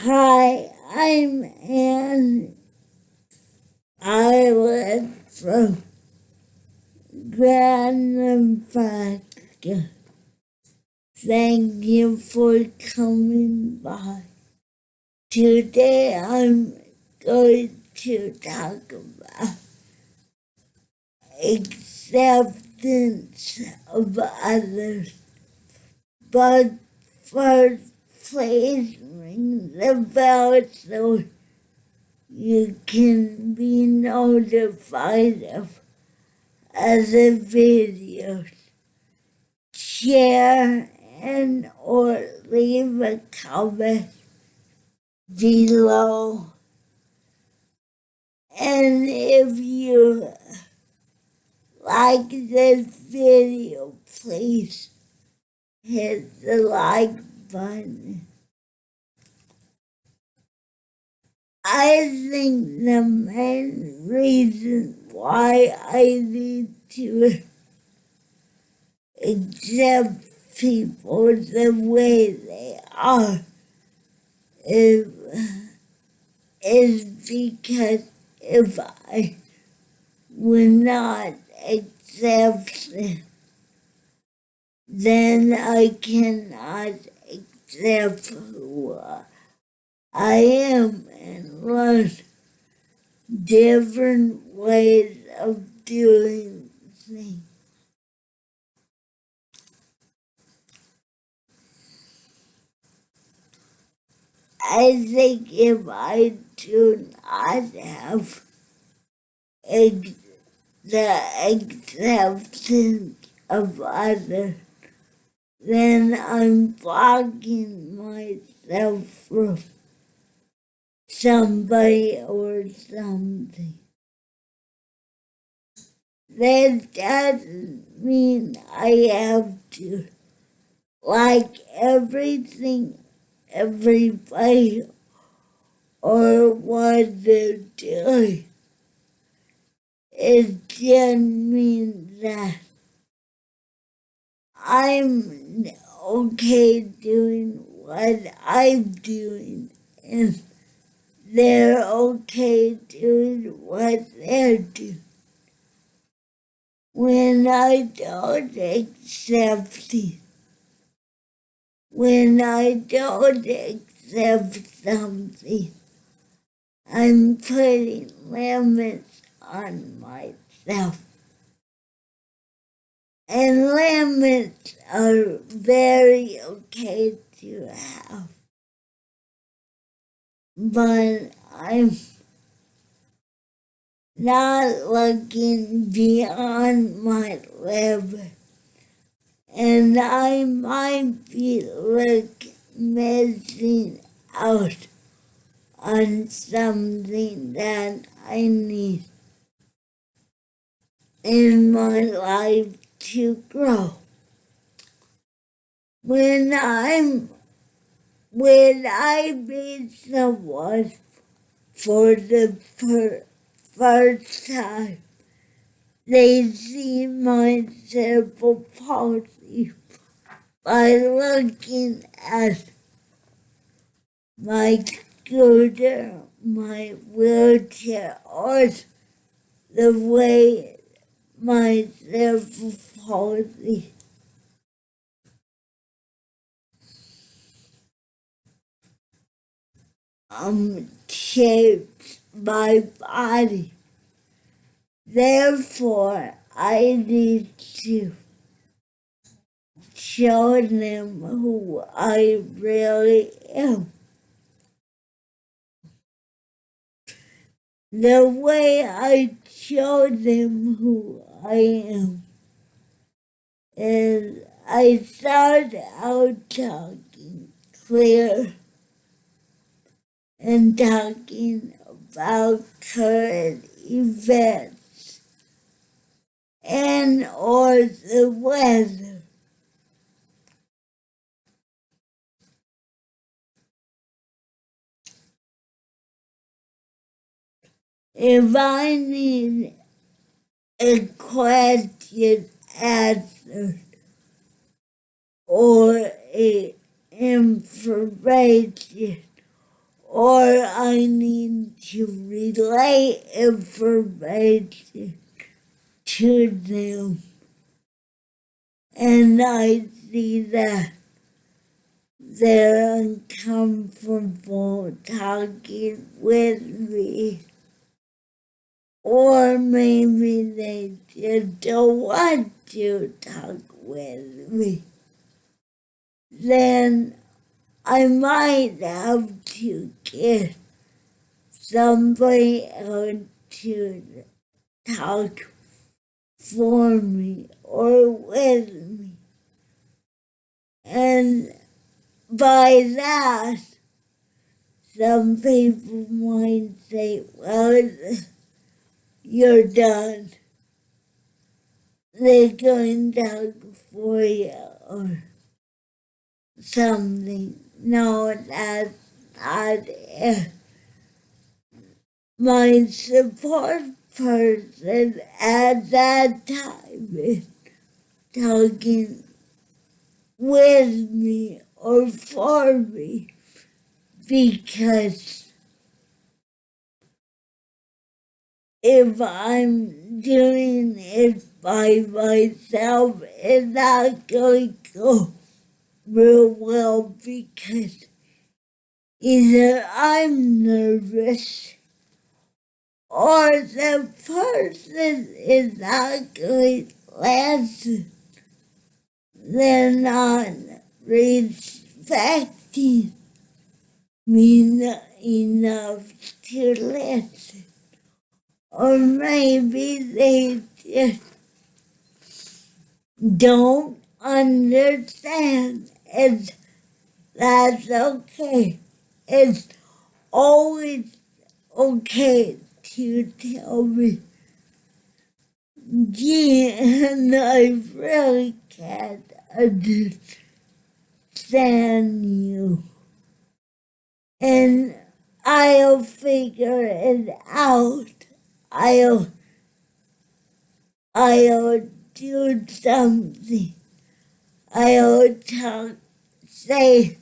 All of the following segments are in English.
Hi, I'm Ann. I live from Nebraska. Thank you for coming by. Today I'm going to talk about acceptance of others. But first, please ring the bell so you can be notified of other videos. Share and or leave a comment below. And if you like this video, please hit the like button. I think the main reason why I need to accept people the way they are is because if I would not accept them, then I cannot accept who I am and learn different ways of doing things. I think if I do not have the acceptance of others, then I'm blocking myself from somebody or something. That doesn't mean I have to like everything, everybody, or what they're doing. It just means that I'm okay doing what I'm doing, and they're okay doing what they're doing. When I don't accept it, when I don't accept something, I'm putting limits on myself. And limits are very okay to have. But I'm not looking beyond my limit. And I might be missing out on something that I need in my life to grow. When I meet someone for the first time, they see my cerebral palsy by looking at my scooter, my wheelchair, or the way my cerebral palsy shapes my body. Therefore, I need to show them who I really am. The way I show them who I am is I start out talking clear and talking about current events and or the weather. If I need a question answered or information or I need to relay information to them. And I see that they're uncomfortable talking with me. Or maybe they just don't want to talk with me. Then I might have to get somebody else to talk for me or with me. And by that, some people might say, well, you're done. They're going to talk for you or something. No, that's not it. My support person at that time is talking with me or for me, because if I'm doing it by myself, it's not going to go real well, because either I'm nervous or the person is not going to listen. They're not respecting me enough to listen. Or maybe they just don't understand, and that's okay. It's always okay to tell me, gee, and I really can't understand you. And I'll figure it out. I'll do something. I'll say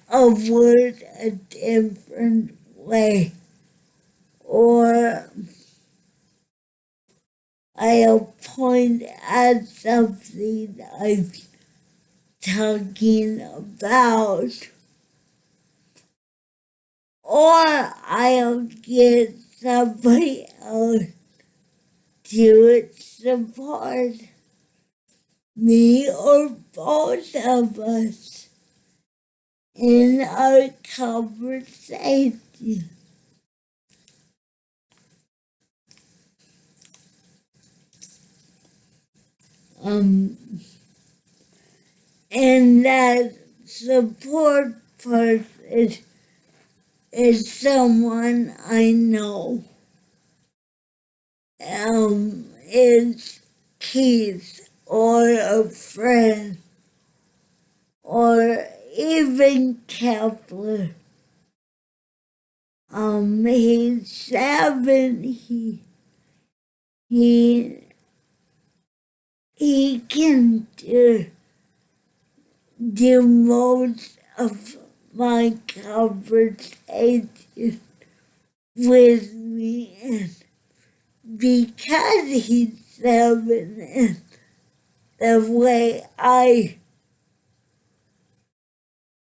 a word a different way. Or I'll point at something I'm talking about. Or I'll get somebody else to support me or both of us in our conversation. And that support person is someone I know. It's Keith or a friend or even Kepler. He's 7. He can do most of my conversation with me, and because he's 7 and the way I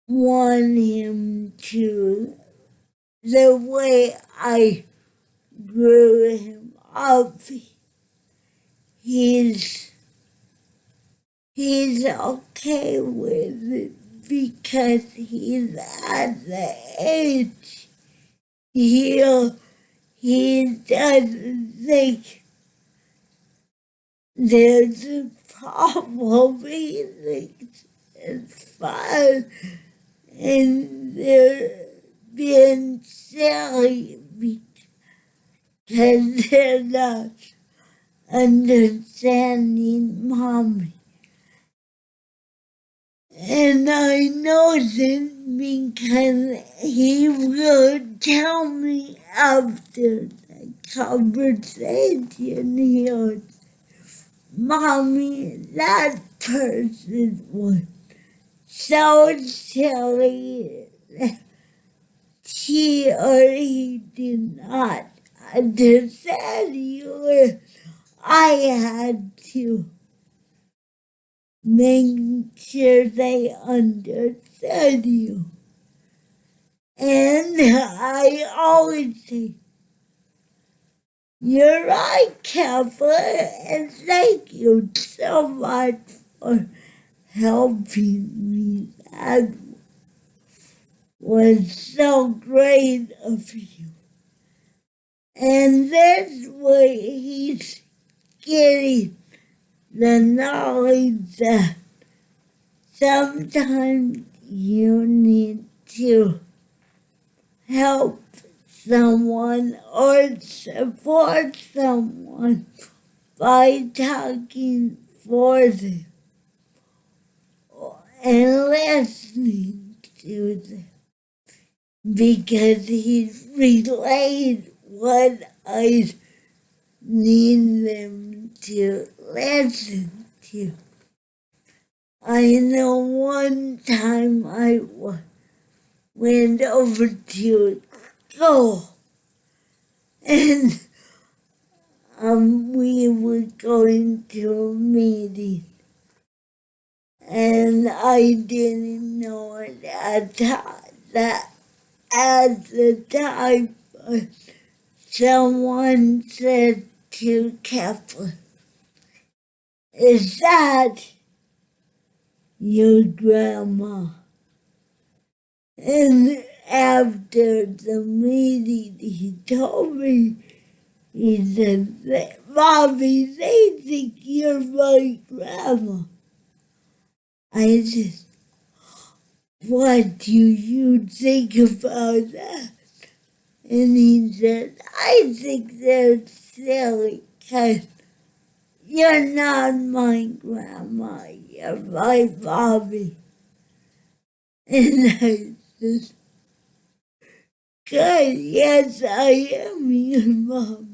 want him to, the way I grew him up, he's okay with it, because he's at the age he doesn't think there's a problem. He thinks it's fun, and they're being silly because they're not understanding mommy. And I know this because he will tell me after the conversation, he goes, Mommy, that person was so silly. he or he did not understand you, I had to make sure they understood you. And I always say, you're right, Kathleen, and thank you so much for helping me. That was so great of you. And that's what he's getting, the knowledge that sometimes you need to help someone or support someone by talking for them and listening to them, because he's relayed what I need them to listen to. I know one time I went over to school, and we were going to a meeting, and I didn't know it at the time, but someone said to Kathleen, "Is that your grandma?" And after the meeting, he told me, he said, "Mommy, they think you're my grandma." I said, "What do you think about that?" And he said, "I think they're silly, because you're not my grandma, you're my mommy." And I said, "Good, yes, I am your mom."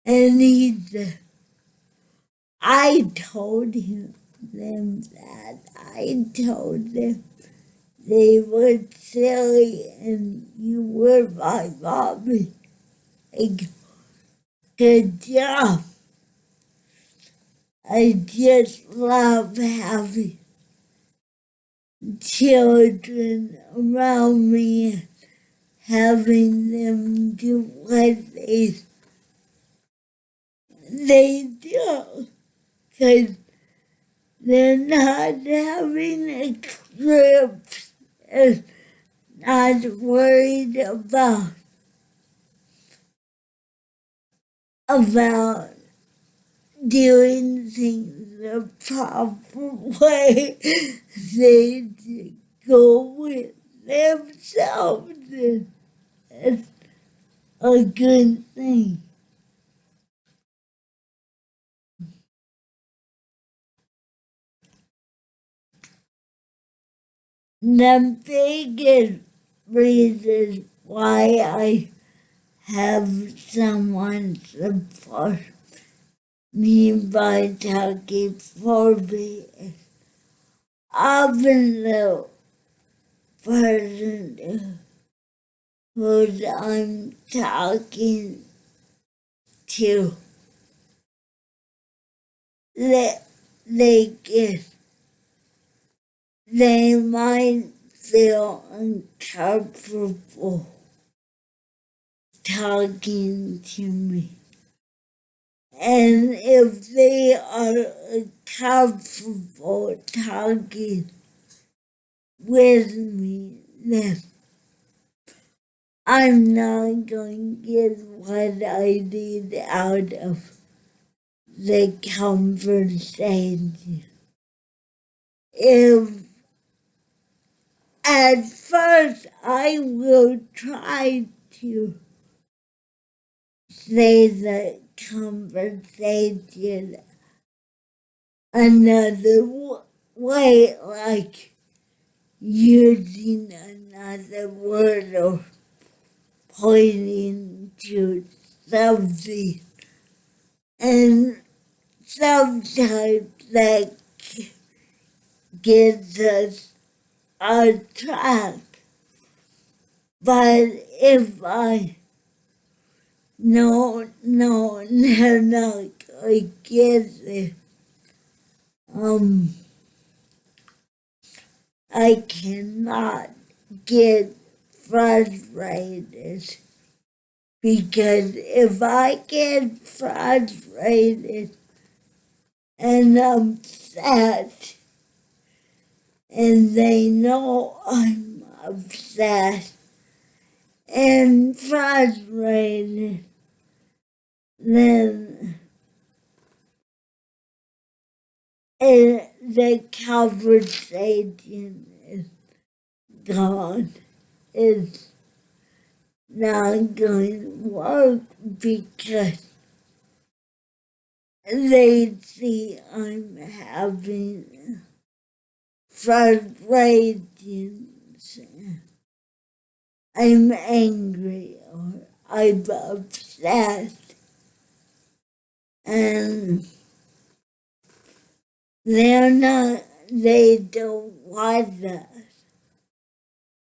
And he said, I told them that. I told them they were silly and you were my mommy. I go, good job. I just love having children around me and having them do what they do, because they're not having extremes and not worried about doing things the proper way. They just go with themselves, and it's a good thing. The biggest reason why I have someone support me by talking for me is often the person who I'm talking to, they might feel uncomfortable talking to me. And if they are uncomfortable talking with me, then I'm not going to get what I need out of the conversation. If at first I will try to say the conversation another way, like using another word or pointing to something. And sometimes that gets us on track. But if I no, they're not gonna get it, I cannot get frustrated, because if I get frustrated and upset, and they know I'm upset and frustrated, then the conversation is gone. It's not going to work, because they see I'm having frustrations. I'm angry, or I'm upset, and they don't want that.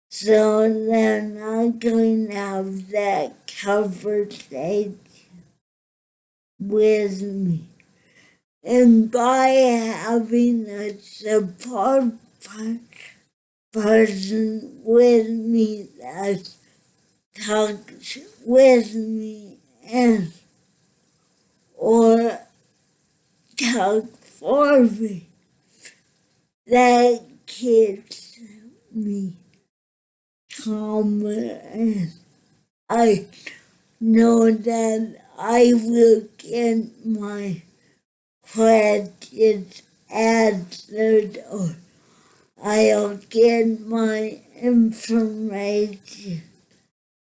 So they're not going to have that conversation with me. And by having a support person with me that talks with me and or talk for me, that keeps me calmer, and I know that I will get my questions answered, or I'll get my information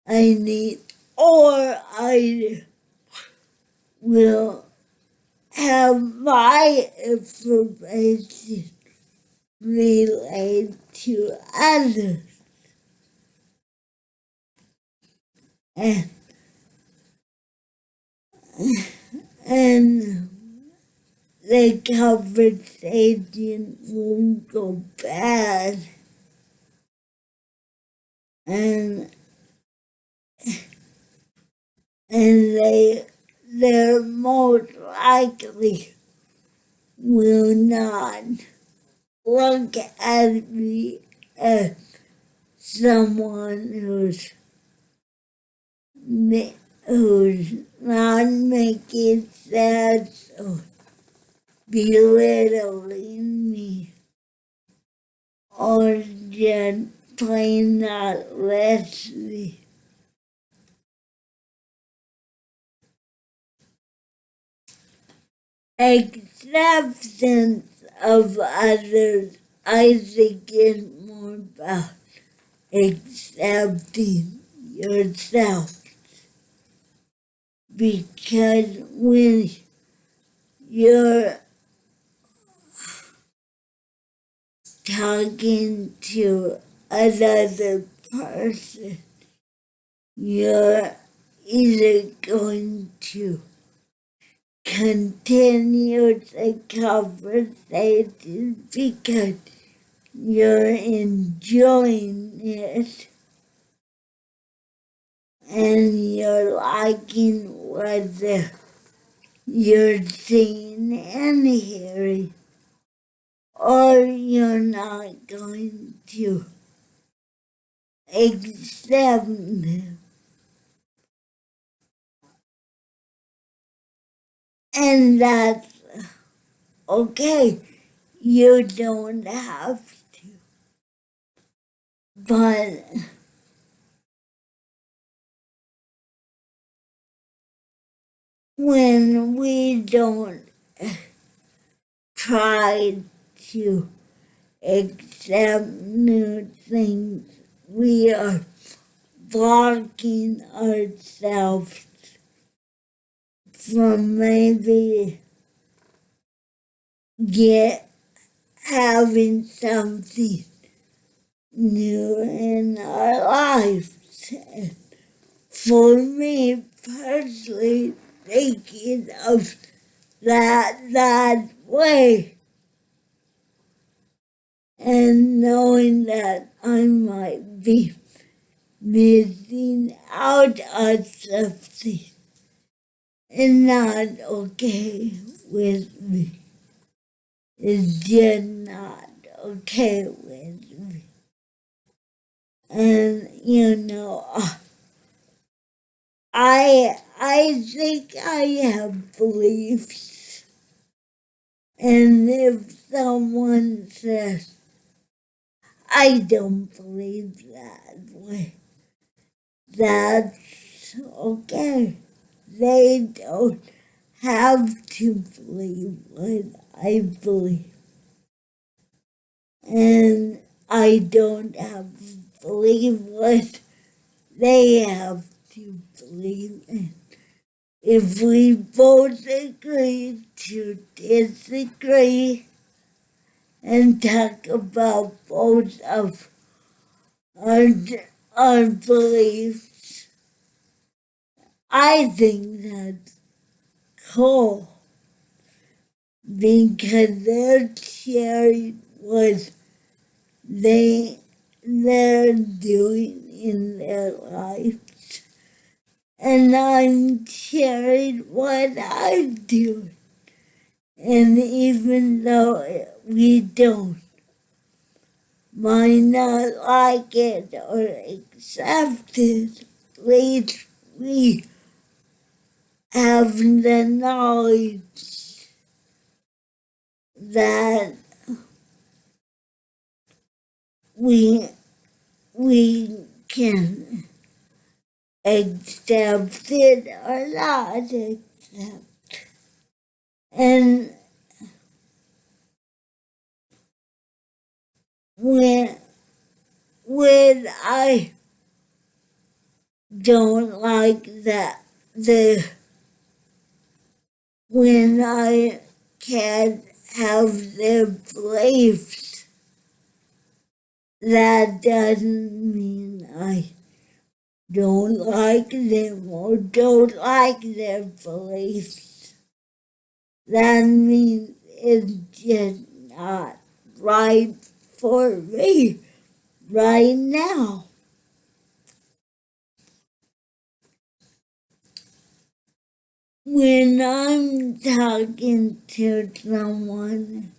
I need, or I will have my information relayed to others. And the conversation won't go bad. And they're most likely will not look at me as someone who's not making sense or belittling me, or just plain not listening. Acceptance of others, I think, is more about accepting yourself. Because when you're talking to another person, you're either going to continue the conversation because you're enjoying it and you're liking what you're seeing and hearing, or you're not going to accept them. And that's okay. You don't have to. But when we don't try to accept new things, we are blocking ourselves from maybe having something new in our lives. And for me personally, thinking of that way and knowing that I might be missing out on something and not okay with me. It's just not okay with me. And I think I have beliefs. And if someone says, I don't believe that way, that's okay. They don't have to believe what I believe. And I don't have to believe what they have to believe in. If we both agree to disagree and talk about both of our beliefs, I think that's cool because they're sharing what they're doing in their lives, and I'm sharing what I'm doing. And even though we might not like it or accept it, at least we have the knowledge that we can accept it or not accept. And when I don't like when I can't have their beliefs, that doesn't mean I don't like them or don't like their beliefs. That means it's just not right for me right now. When I'm talking to someone,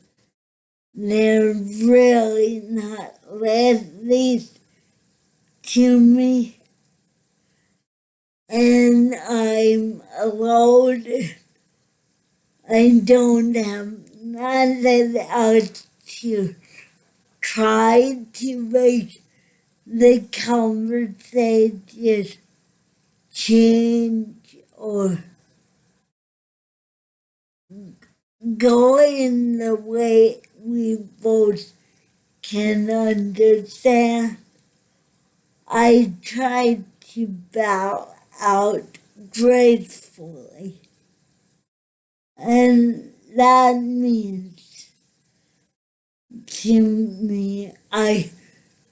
they're really not listening to me, and I'm alone. I don't have nothing else to try to make the conversation change or go in the way we both can understand. I try to bow out gracefully. And that means to me, I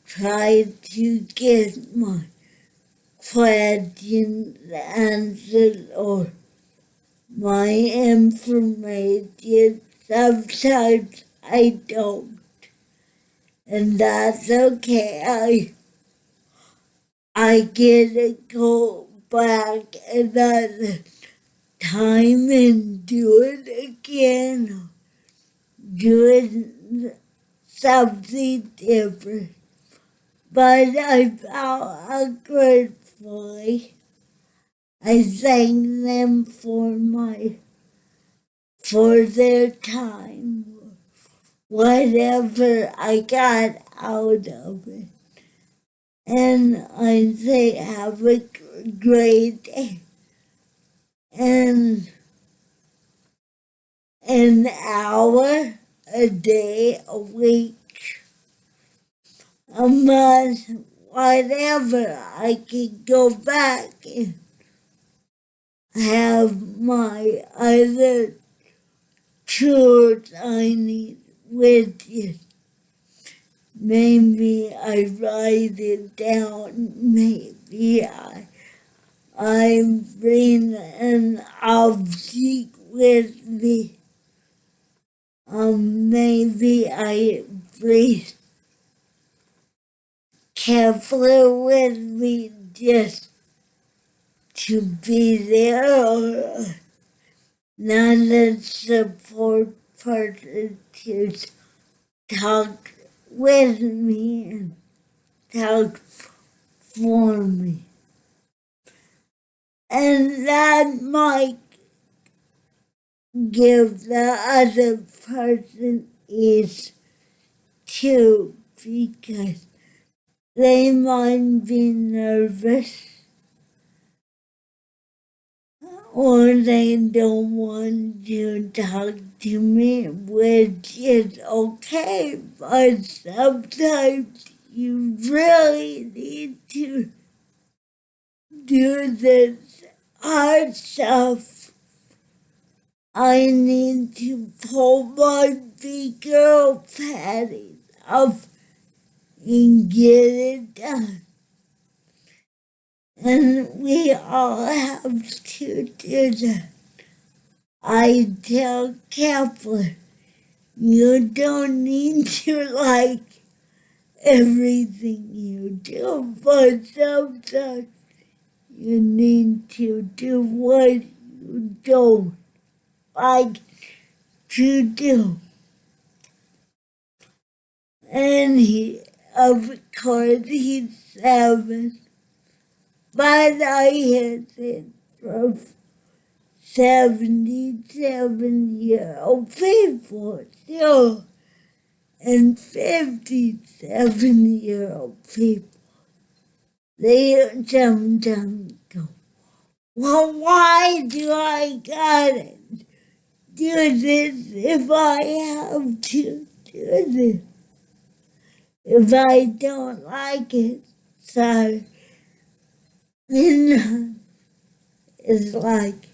try to get my questions answered or my information. Sometimes I don't. And that's okay. I get to go back another time and do it again. Do something different. But I bow out gratefully. I thank them for their time, whatever I got out of it. And I say have a great day. And an hour, a day, a week, a month, whatever, I can go back and have my other tools I need with you. Maybe I write it down, maybe I bring an object with me. Maybe I bring careful with me just to be there, or not a support person to talk with me and talk for me. And that might give the other person ease too, because they might be nervous or they don't want to talk to me, which is okay, but sometimes you really need to do this hard stuff. I need to pull my big girl panties up and get it done. And we all have to do that. I tell Kaplan, you don't need to like everything you do, but sometimes you need to do what you don't like to do. And of course, he's 7, but I hit it from 77-year-old people still, and 57-year-old people. They sometimes go, well, why do I gotta do this if I have to do this? If I don't like it, so it's like,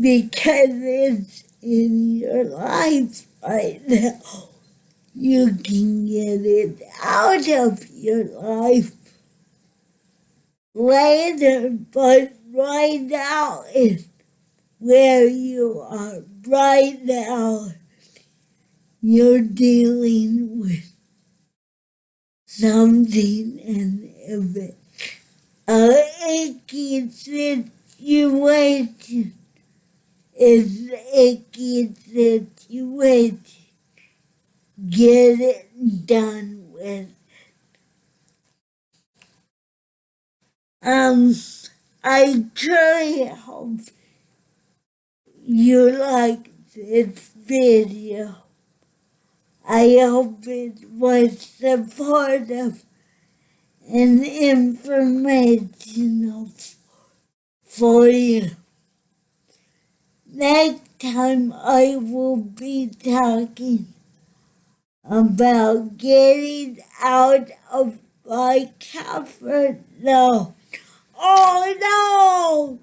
because it's in your life right now, you can get it out of your life later, but right now is where you are. Right now, you're dealing with something, and if it's an icky situation, it's an icky situation. Get it done with. I truly hope you like this video. I hope it was supportive and informational for you. Next time I will be talking about getting out of my comfort zone. Oh no!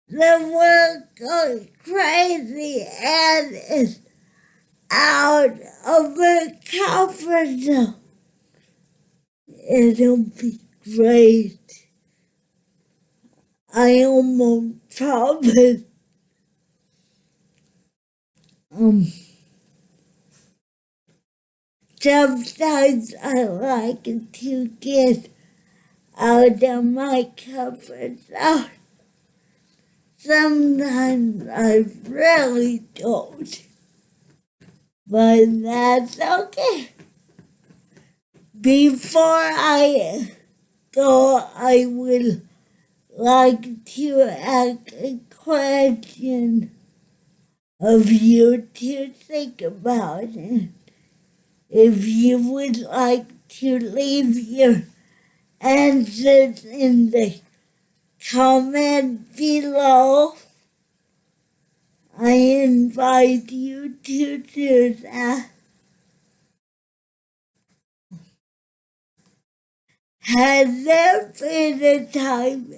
The world goes crazy and is out of her comfort zone. It'll be great. I almost promise. Sometimes I like to get out of my comfort zone. Sometimes I really don't. But that's okay. Before I go, I would like to ask a question of you to think about it. If you would like to leave your answers in the comment below, I invite you to do that. Has there been a time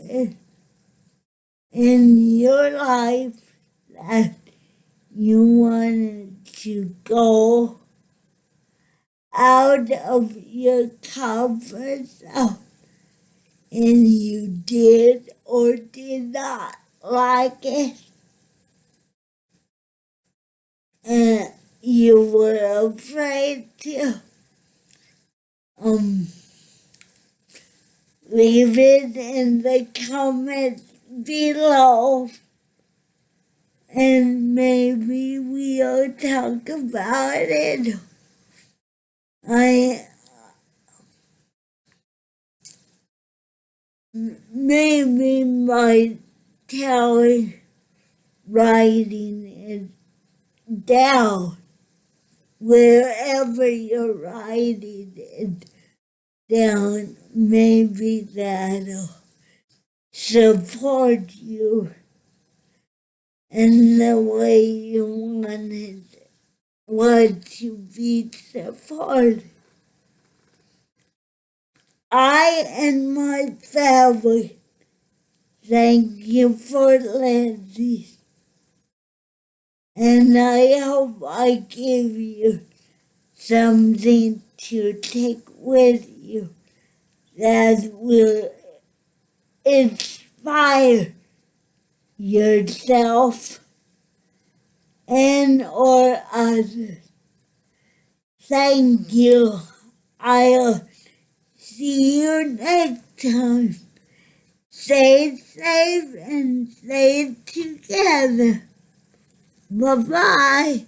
in your life that you wanted to go out of your comfort zone and you did or did not like it, and you were afraid to? leave it in the comments below, and maybe we'll talk about it. I maybe might tell writing it down wherever you're writing it down. Maybe that'll support you in the way you want to be supported. I and my family thank you for listening, and I hope I give you something to take with you that will inspire yourself and or others. Thank you. I'll see you next time. Stay safe and stay together. Bye-bye.